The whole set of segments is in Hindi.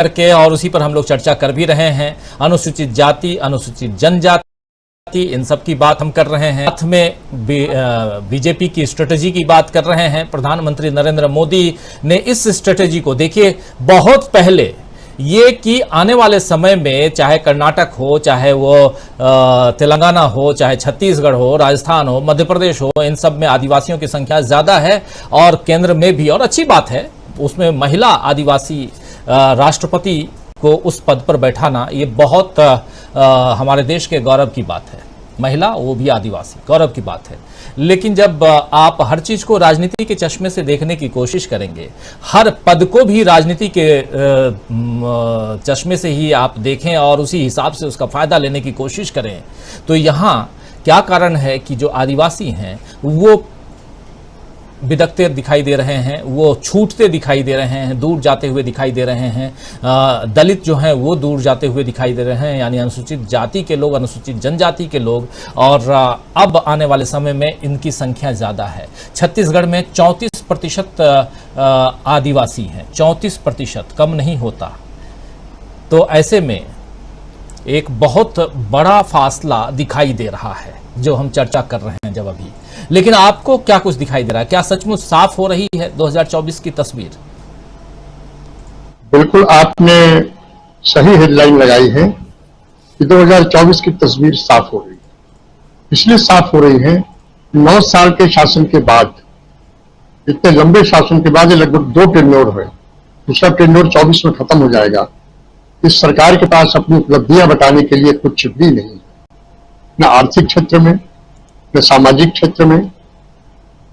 करके, और उसी पर हम लोग चर्चा कर भी रहे हैं। अनुसूचित जाति, अनुसूचित जनजाति, इन सब की बात हम कर रहे हैं। साथ में बीजेपी की स्ट्रेटेजी की बात कर रहे हैं। प्रधानमंत्री नरेंद्र मोदी ने इस स्ट्रेटेजी को, देखिए, बहुत पहले ये कि आने वाले समय में चाहे कर्नाटक हो, चाहे वो तेलंगाना हो, चाहे छत्तीसगढ़ हो, राजस्थान हो, मध्य प्रदेश हो, इन सब में आदिवासियों की संख्या ज्यादा है और केंद्र में भी, और अच्छी बात है, उसमें महिला आदिवासी राष्ट्रपति को उस पद पर बैठाना ये बहुत हमारे देश के गौरव की बात है। महिला, वो भी आदिवासी, गौरव की बात है। लेकिन जब आप हर चीज को राजनीति के चश्मे से देखने की कोशिश करेंगे, हर पद को भी राजनीति के चश्मे से ही आप देखें और उसी हिसाब से उसका फायदा लेने की कोशिश करें, तो यहाँ क्या कारण है कि जो आदिवासी हैं वो बिदकते दिखाई दे रहे हैं, वो छूटते दिखाई दे रहे हैं, दूर जाते हुए दिखाई दे रहे हैं। दलित जो हैं वो दूर जाते हुए दिखाई दे रहे हैं, यानी अनुसूचित जाति के लोग, अनुसूचित जनजाति के लोग, और अब आने वाले समय में इनकी संख्या ज़्यादा है। छत्तीसगढ़ में 34% आदिवासी हैं, 34%, कम नहीं होता। तो ऐसे में एक बहुत बड़ा फासला दिखाई दे रहा है जो हम चर्चा कर रहे हैं जब अभी। लेकिन आपको क्या कुछ दिखाई दे रहा है? क्या सचमुच साफ हो रही है 2024 की तस्वीर? बिल्कुल, आपने सही हेडलाइन लगाई है कि 2024 की तस्वीर साफ हो रही है। इसलिए साफ हो रही है, 9 साल के शासन के बाद, इतने लंबे शासन के बाद, ये लगभग 2 टेन्योर है, दूसरा टेन्योर 24 में खत्म हो जाएगा। इस सरकार के पास अपनी उपलब्धियां बताने के लिए कुछ भी नहीं है, न आर्थिक क्षेत्र में, न सामाजिक क्षेत्र में,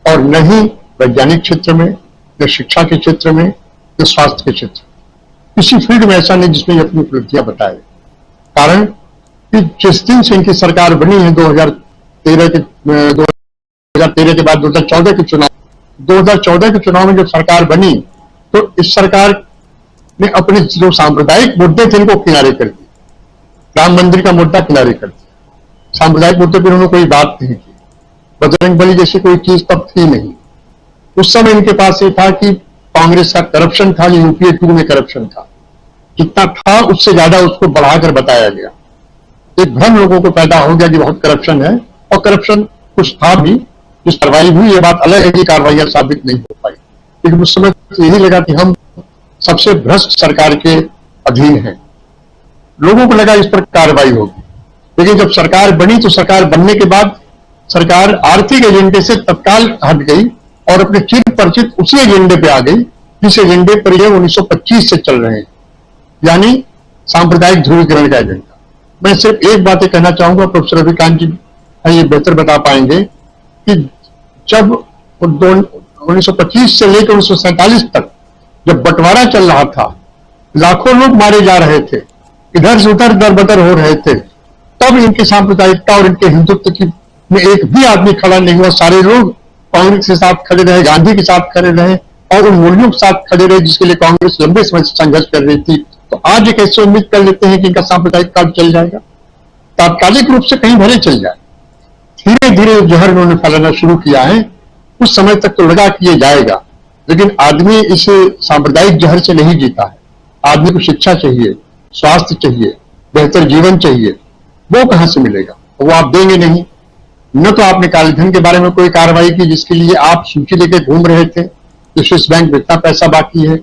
और न ही वैज्ञानिक क्षेत्र में, न शिक्षा के क्षेत्र में, न स्वास्थ्य के क्षेत्र में। किसी फील्ड में ऐसा नहीं जिसमें अपनी उपलब्धियां बताए। कारण कि जिस दिन से इनकी सरकार बनी है, 2013 के बाद 2014 के चुनाव में जब सरकार बनी, तो इस सरकार ने अपने जो सांप्रदायिक मुद्दे थे इनको किनारे कर दिए। राम मंदिर का मुद्दा किनारे कर दिया, सांप्रदायिक मुद्दे पर उन्होंने कोई बात नहीं की। बजरंग बली जैसी कोई चीज तब थी नहीं। उस समय इनके पास ये था कि कांग्रेस का करप्शन था, जो यूपीए 2 में करप्शन था, जितना था उससे ज्यादा उसको बढ़ाकर बताया गया। एक भ्रम लोगों को पैदा हो गया कि बहुत करप्शन है, और करप्शन कुछ था भी। जिस कार्रवाई हुई, ये बात अलग है कि कार्रवाइयां साबित नहीं हो पाई, लेकिन उस समय यही लगा कि हम सबसे भ्रष्ट सरकार के अधीन हैं। लोगों को लगा इस पर कार्रवाई होगी, लेकिन जब सरकार बनी तो सरकार बनने के बाद सरकार आर्थिक एजेंडे से तत्काल हट गई और अपने चिर परिचित उसी एजेंडे पे आ गई जिस एजेंडे पर ये 1925 से चल रहे हैं, यानी सांप्रदायिक ध्रुवीकरण का एजेंडा। मैं सिर्फ एक बात कहना चाहूंगा, प्रोफेसर रविकांत जी ये बेहतर बता पाएंगे कि जब 1925 से लेकर 1947 तक जब बंटवारा चल रहा था, लाखों लोग मारे जा रहे थे, इधर से उधर दरबदर हो रहे थे, तब इनकी सांप्रदायिकता और इनके हिंदुत्व की में एक भी आदमी खड़ा नहीं हुआ। सारे लोग कांग्रेस के साथ खड़े रहे, गांधी के साथ खड़े रहे, और उन मूल्यों के साथ खड़े रहे जिसके लिए कांग्रेस लंबे समय से संघर्ष कर रही थी। तो आज ये कैसे उम्मीद कर लेते हैं कि इनका सांप्रदायिक काल चल जाएगा? तात्कालिक रूप से कहीं भले चल जाए, धीरे धीरे जहर इन्होंने फैलाना शुरू किया है। उस समय तक तो लगा कि ये जाएगा, लेकिन आदमी इस सांप्रदायिक जहर से नहीं जीता है। आदमी को शिक्षा चाहिए, स्वास्थ्य चाहिए, बेहतर जीवन चाहिए। वो कहां से मिलेगा? वो आप देंगे नहीं। न तो आपने काले धन के बारे में कोई कार्रवाई की जिसके लिए आप सूची लेके घूम रहे थे कि स्विस बैंक में इतना पैसा बाकी है।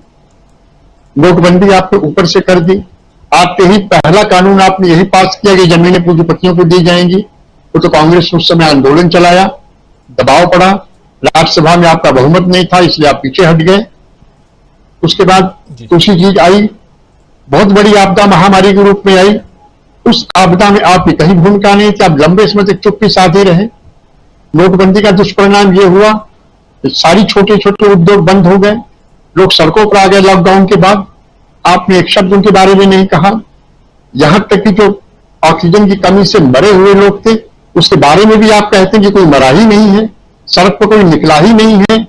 नोटबंदी आपने ऊपर से कर दी। आपके ही पहला कानून आपने यही पास किया कि जमीनें पूंजीपतियों को दी जाएंगी। वो तो कांग्रेस ने उस समय आंदोलन चलाया, दबाव पड़ा, राज्यसभा में आपका बहुमत नहीं था, इसलिए आप पीछे हट गए। उसके बाद दूसरी चीज आई, बहुत बड़ी आपदा महामारी के रूप में आई। उस आपदा में आपकी कहीं भूमिका नहीं थी, आप लंबे समय तक चुप्पी साधे रहे। नोटबंदी का दुष्परिणाम यह हुआ कि सारी छोटे छोटे उद्योग बंद हो गए, लोग सड़कों पर आ गए लॉकडाउन के बाद। आपने एक शब्द उनके बारे में नहीं कहा। यहां तक कि जो ऑक्सीजन की कमी से मरे हुए लोग थे, उसके बारे में भी आप कहते हैं कि कोई मरा ही नहीं है, सड़क पर कोई निकला ही नहीं है।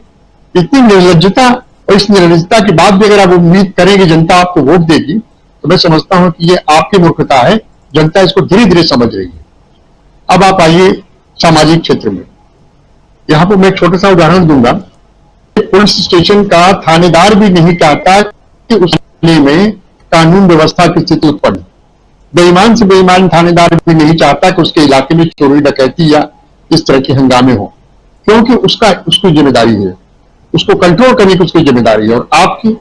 इतनी निर्लज्जता, और इस निर्लज्जता के बाद भी अगर आप उम्मीद करें कि जनता आपको वोट देगी, तो मैं समझता हूं कि ये आपकी मूर्खता है। जनता इसको धीरे धीरे समझ रही है। अब आप आइए सामाजिक क्षेत्र में। यहां पर मैं एक छोटा सा उदाहरण दूंगा। पुलिस स्टेशन का थानेदार भी नहीं चाहता कि उस जिले में कानून व्यवस्था की स्थिति उत्पन्न। बेईमान से बेईमान थानेदार भी नहीं चाहता कि उसके इलाके में चोरी डकैती या इस तरह के हंगामे हो, क्योंकि उसकी जिम्मेदारी है, उसको कंट्रोल करने की उसकी जिम्मेदारी है, और आपकी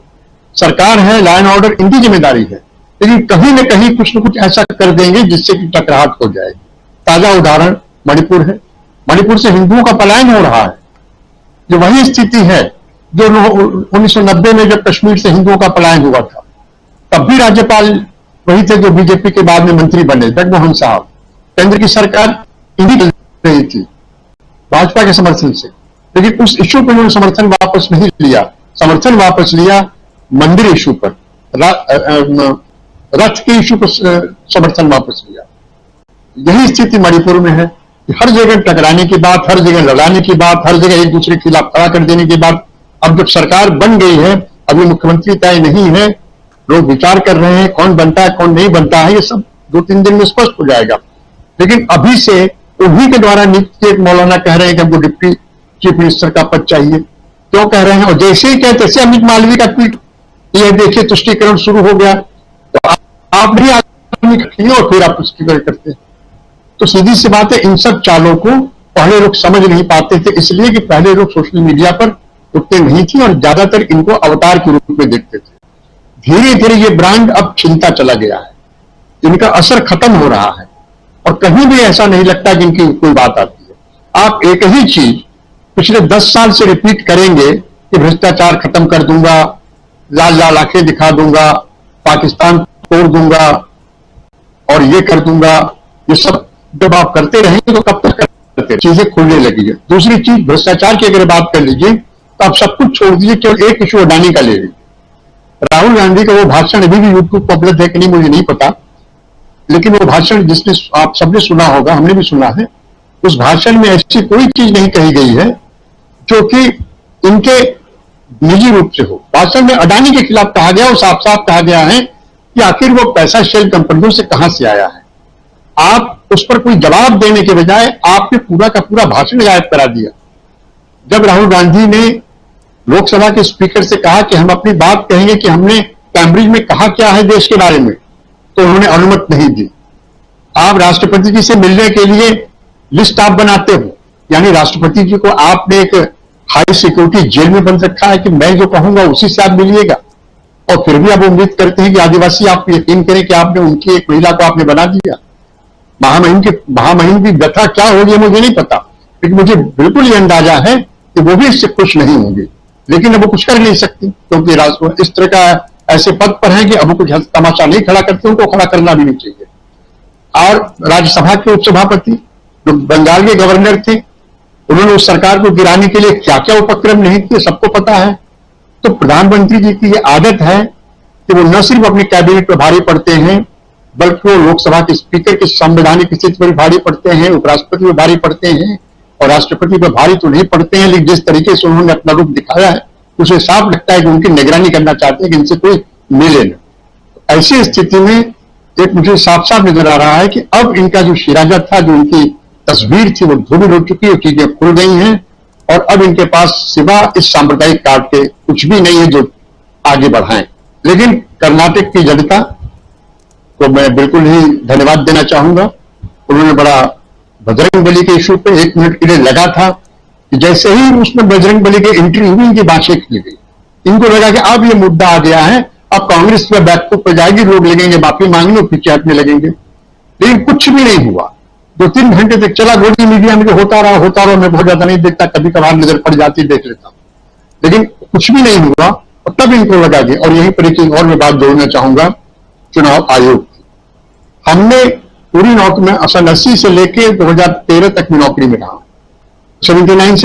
सरकार है, लॉ एंड ऑर्डर इनकी जिम्मेदारी है। लेकिन कहीं न कहीं कुछ न कुछ ऐसा कर देंगे जिससे कि टकराहट हो जाएगी। ताजा उदाहरण मणिपुर है। मणिपुर से हिंदुओं का पलायन हो रहा है। जो वही स्थिति है जो 1990 में जब कश्मीर से हिंदुओं का पलायन हुआ था, तब भी राज्यपाल वही थे जो बीजेपी के बाद में मंत्री बने, जगमोहन साहब। केंद्र की सरकार इन्हीं चल रही थी भाजपा के समर्थन से, लेकिन उस इश्यू पर उन्होंने समर्थन वापस नहीं लिया। समर्थन वापस लिया मंदिर इश्यू पर, रथ के इश्यू पर समर्थन वापस लिया। यही स्थिति मणिपुर में है। हर जगह टकराने की बात, हर जगह लड़ाने की बात, हर जगह एक दूसरे के खिलाफ खड़ा कर देने की बात। अब जब सरकार बन गई है, अभी मुख्यमंत्री तय नहीं है, लोग विचार कर रहे हैं कौन बनता है कौन नहीं बनता है, ये सब 2-3 दिन में स्पष्ट हो जाएगा। लेकिन अभी से उन्हीं के द्वारा नियुक्त एक मौलाना कह रहे हैं कि हमको डिप्टी चीफ मिनिस्टर का पद चाहिए। क्यों कह रहे हैं? और जैसे ही कहते तैसे अमित मालवीय का ट्वीट, ये देखिए तुष्टीकरण शुरू हो गया, तो आप भी आदमी रखेंगे और फिर आप तुष्टीकरण करते हैं। तो सीधी सी बात है, इन सब चालों को पहले लोग समझ नहीं पाते थे, इसलिए कि पहले लोग सोशल मीडिया पर उठते नहीं थे और ज्यादातर इनको अवतार के रूप में देखते थे। धीरे धीरे ये ब्रांड अब छिलता चला गया है, इनका असर खत्म हो रहा है और कहीं भी ऐसा नहीं लगता कि इनकी कोई बात आती है। आप एक ही चीज पिछले 10 साल से रिपीट करेंगे कि भ्रष्टाचार खत्म कर दूंगा, लाल लाल आंखें दिखा दूंगा, पाकिस्तान तोड़ दूंगा और ये कर दूंगा, ये सब जब आप करते रहेंगे तो कब तक करते, चीजें खुलने लगी है। दूसरी चीज भ्रष्टाचार की अगर बात कर लीजिए तो आप सब कुछ छोड़ दीजिए, केवल एक इशू अडानी का ले लीजिए। राहुल गांधी का वो भाषण अभी भी यूट्यूब पर उपलब्ध है कि नहीं मुझे नहीं पता, लेकिन वो भाषण जिसने आप सबने सुना होगा, हमने भी सुना है, उस भाषण में ऐसी कोई चीज नहीं कही गई है जो कि इनके निजी रूप से हो। भाषण में अडानी के खिलाफ कहा गया और साफ साफ कहा गया है कि आखिर वो पैसा शेल कंपनियों से कहां से आया है। आप उस पर कोई जवाब देने के बजाय आपने पूरा का पूरा भाषण गायब करा दिया। जब राहुल गांधी ने लोकसभा के स्पीकर से कहा कि हम अपनी बात कहेंगे कि हमने कैम्ब्रिज में कहा क्या है देश के बारे में, तो उन्होंने अनुमति नहीं दी। आप राष्ट्रपति जी से मिलने के लिए लिस्ट आप बनाते हो, यानी राष्ट्रपति जी को आपने एक हाई सिक्योरिटी जेल में बंद रखा है कि मैं जो कहूंगा उसी से आप मिलिएगा, और फिर भी आप उम्मीद करते हैं कि आदिवासी, आप यकीन करें कि आपने उनकी एक महिला को आपने बना दिया। महामहिम की व्यथा क्या होगी मुझे नहीं पता, लेकिन मुझे बिल्कुल ये अंदाजा है कि वो भी इससे खुश नहीं होंगे। लेकिन अब वो कुछ कर नहीं सकती क्योंकि इस तरह का ऐसे पद पर है कि अब वो कुछ तमाशा नहीं खड़ा करते, उनको खड़ा करना भी नहीं चाहिए। और राज्यसभा के उपसभापति जो बंगाल के गवर्नर थे, उन्होंने उस सरकार को गिराने के लिए क्या क्या उपक्रम नहीं किए सबको पता है। तो प्रधानमंत्री जी की ये आदत है कि वो न सिर्फ अपने कैबिनेट पर भारी पड़ते हैं, बल्कि वो लोकसभा के स्पीकर की संवैधानिक स्थिति पर भारी पड़ते हैं, उपराष्ट्रपति पर भारी पड़ते हैं और राष्ट्रपति पर भारी तो नहीं पड़ते हैं, लेकिन जिस तरीके से उन्होंने अपना रूप दिखाया है उसे साफ लगता है कि उनकी निगरानी करना चाहते हैं कि इनसे कोई मिले न। ऐसी स्थिति में एक मुझे साफ साफ नजर आ रहा है कि अब इनका जो शिराजत था, जो उनकी तस्वीर थी, वो धूमिल हो चुकी है, चीजें खुल गई हैं और अब इनके पास सिवा इस सांप्रदायिक कार्ड के कुछ भी नहीं है जो आगे बढ़ाएं। लेकिन कर्नाटक की जनता को मैं बिल्कुल ही धन्यवाद देना चाहूंगा। उन्होंने बड़ा बजरंगबली के इशू पे 1 मिनट के लिए लगा था कि जैसे ही उसमें बजरंगबली की एंट्री हुई, इनकी बातें खुल गई। इनको लगा कि अब ये मुद्दा आ गया है, अब कांग्रेस में बैकफुट पर जाएगी, लोग लगेंगे माफी मांगने और पीछे हटने लगेंगे। लेकिन कुछ भी नहीं हुआ। 2-3 घंटे तक चला गोदी मीडिया में, होता रहा। मैं बहुत ज्यादा नहीं देखता, कभी कभार नजर पड़ जाती देख लेता हूं, लेकिन कुछ भी नहीं हुआ। और तब इनको लगा कि, और यहीं पर एक और मैं बात जोड़ना चाहूंगा चुनाव आयोग की। हमने पूरी नौकरी में 80 से लेकर 2013 तक में नौकरी में रहा, 79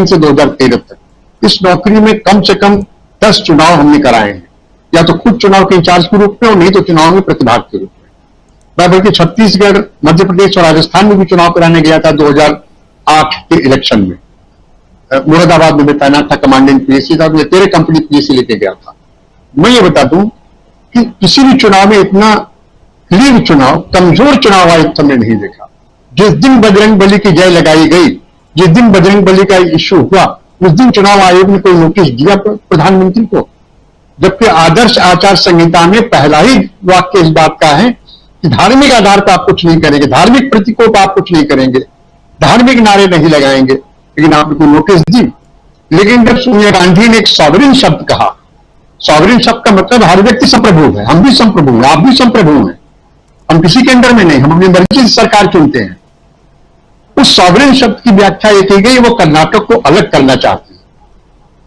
से 2013 तक। इस नौकरी में कम से कम 10 चुनाव हमने कराए हैं, या तो खुद चुनाव के इंचार्ज के रूप में और नहीं तो चुनाव में प्रतिभाग के रूप में। मैं बल्कि छत्तीसगढ़, मध्य प्रदेश और राजस्थान में भी चुनाव कराने गया था 2008 के इलेक्शन में। मुरादाबाद में मैं तैनात था, कमांडेंट पीएससी था, मैं 13 कंपनी पीएससी लेके गया था। मैं ये बता दूं कि किसी भी चुनाव में इतना क्लियर चुनाव, कमजोर चुनाव आयुक्त हमने नहीं देखा। जिस दिन बजरंगबली की जय लगाई गई, जिस दिन बजरंगबली का इश्यू हुआ, उस दिन चुनाव आयोग ने कोई नोटिस दिया प्रधानमंत्री को? जबकि आदर्श आचार संहिता में पहला ही वाक्य इस बात का है कि धार्मिक आधार पर आप कुछ नहीं करेंगे, धार्मिक प्रतीकों पर आप कुछ नहीं करेंगे, धार्मिक नारे नहीं लगाएंगे। लेकिन आपने कोई नोटिस दी? लेकिन जब सोनिया गांधी ने एक सॉवरेन शब्द कहा, सॉवरेन शब्द का मतलब हर व्यक्ति संप्रभु है, हम भी संप्रभु हैं, आप भी संप्रभु हैं, हम किसी के अंडर में नहीं, हम अपनी मर्जी से सरकार चुनते हैं। उस सॉवरेन शब्द की व्याख्या ये की गई, वो कर्नाटक को अलग करना चाहते हैं।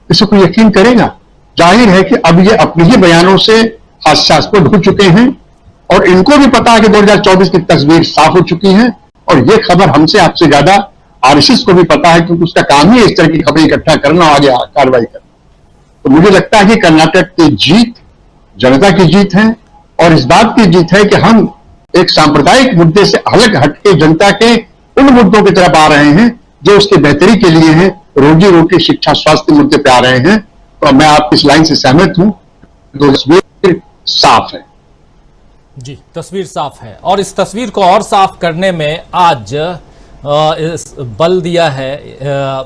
इसे कोई यकीन करेगा? जाहिर है कि अब ये अपने ही बयानों से हास्यास्पद हो चुके हैं और इनको भी पता है कि 2024 की तस्वीर साफ हो चुकी है। और ये खबर हमसे आपसे ज्यादा आरएसएस को भी पता है, क्योंकि उसका काम ही इस तरह की खबरें इकट्ठा करना और आगे कार्रवाई करना। तो मुझे लगता है कि कर्नाटक की जीत जनता की जीत है और इस बात की जीत है कि हम एक सांप्रदायिक मुद्दे से अलग हटके जनता के उन मुद्दों की तरफ आ रहे हैं जो उसकी बेहतरी के लिए हैं, रोजी रोटी, शिक्षा, स्वास्थ्य मुद्दे पे आ रहे हैं। तो मैं आपकी इस लाइन से सहमत हूं, तो तस्वीर साफ है। जी, तस्वीर साफ है और इस तस्वीर को और साफ करने में आज बल दिया है